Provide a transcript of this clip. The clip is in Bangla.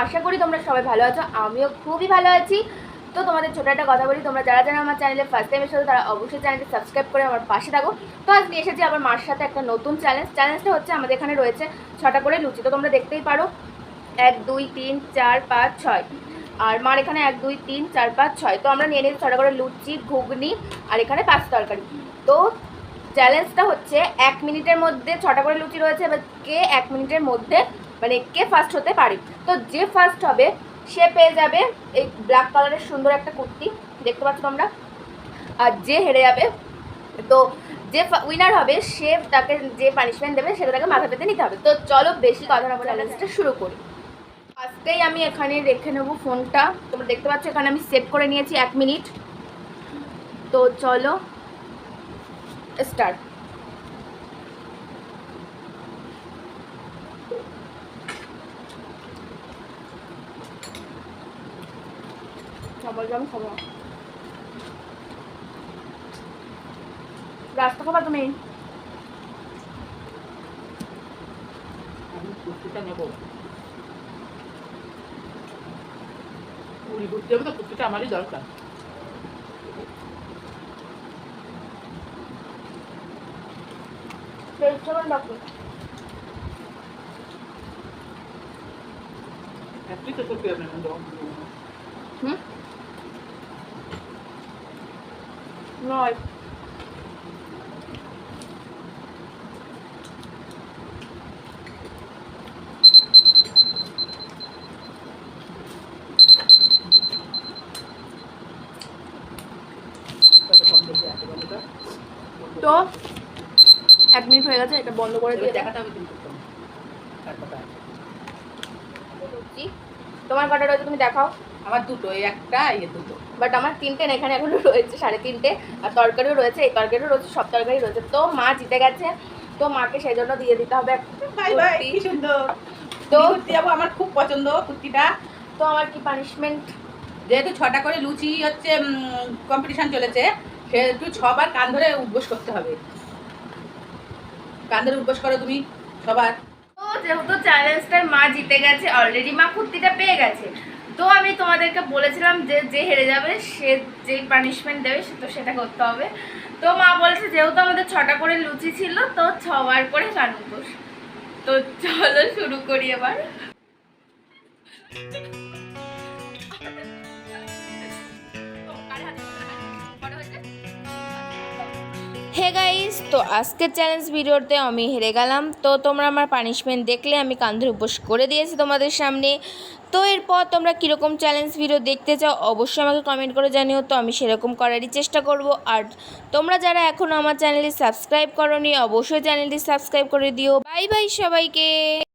আশা করি তোমরা সবাই ভালো আছো, আমিও খুবই ভালো আছি। তো তোমাদের ছোটো একটা কথা বলি, তোমরা যারা যারা আমার চ্যানেলে ফার্স্ট টাইম এসেছো তারা অবশ্যই চ্যানেলটি সাবস্ক্রাইব করে আমার পাশে থাকো। তো আজকে এসেছি আবার মার সাথে একটা নতুন চ্যালেঞ্জটা হচ্ছে আমাদের এখানে রয়েছে 6টা করে লুচি। তো তোমরা দেখতেই পারো 1 2 3 4 5 6, আর মার এখানে 1 2 3 4 5 6। তো আমরা নিয়ে নিয়েছি 6টা করে লুচি, ঘুগনি আর এখানে 5 তরকারি। তো চ্যালেঞ্জটা হচ্ছে 1 মিনিটের মধ্যে 6টা করে লুচি রয়েছে, এবার কে 1 মিনিটের মধ্যে মানে কে ফার্স্ট হতে পারে। তো যে ফার্স্ট হবে সে পেয়ে যাবে এই ব্ল্যাক কালারের সুন্দর একটা কুর্তি, দেখতে পাচ্ছ তোমরা। আর যে হেরে যাবে, তো যে উইনার হবে সে তাকে যে পানিশমেন্ট দেবে সেটা তাকে মাথা পেতে নিতে হবে। তো চলো বেশি কথা না বলে চ্যালেঞ্জটা শুরু করি। আজকেই আমি এখানে রেখে নেবো ফোনটা, তোমরা দেখতে পাচ্ছ এখানে আমি সেট করে নিয়েছি 1 মিনিট। তো চলো স্টার্ট। রাস্তা খাবা তুমি? কুর্তিটা নেবো, পুরি ঘুরতে হবে তো কুর্তিটা আমারই দরকার। নয় তো 1 মিনিট হয়ে গেছে, এটা বন্ধ করে দিয়ে দেখাতে হবে কিন্তু তোমার কটা রয়েছে তুমি দেখাও। আমার দুটো, এই একটা এই দুটো, বাট আমার 3টে না, এখানে এখনো রয়েছে 3.5টে। আর তরকারিও রয়েছে, এই তরকারিও রয়েছে, সব তরকারি রয়েছে। তো মা জিতে গেছে, তো মাকে সেই জন্য দিয়ে দিতে হবে। বাই বাই, কি সুন্দর তো কুর্তি যাবো, আমার খুব পছন্দ কুর্তিটা। তো আমার কি পানিশমেন্ট? যেহেতু 6টা করে লুচি হচ্ছে কম্পিটিশন চলেছে, সেহেতু 6বার কান ধরে উঠবোস করতে হবে। কান ধরে উঠবোস করো তুমি সবার। তো যেহেতু চ্যালেঞ্জটার মা জিতে গেছে, অলরেডি মা কুর্তিটা পেয়ে গেছে, তো আমি তোমাদেরকে বলেছিলাম যে যে হেরে যাবে সে যে পানিশমেন্ট দেবে তো সেটা করতে হবে। তো মা বলেছে যেহেতু আমাদের 6টা করে লুচি ছিল তো 6বার করে কান উপোস। তো চলো শুরু করি এবার। হে গাইস, তো আজকের চ্যালেঞ্জ ভিডিওতে আমি হেরে গেলাম। তো তোমরা আমার পানিশমেন্ট দেখলে আমি কান্ধে উপোস করে দিয়েছি তোমাদের সামনে। তো এরপর তোমরা কীরকম চ্যালেঞ্জ ভিডিও দেখতে চাও অবশ্যই আমাকে কমেন্ট করে জানিও, তো আমি সেরকম করারই চেষ্টা করব। আর তোমরা যারা এখনও আমার চ্যানেলটি সাবস্ক্রাইব করোনি অবশ্যই চ্যানেলটি সাবস্ক্রাইব করে দিও। বাই বাই সবাইকে।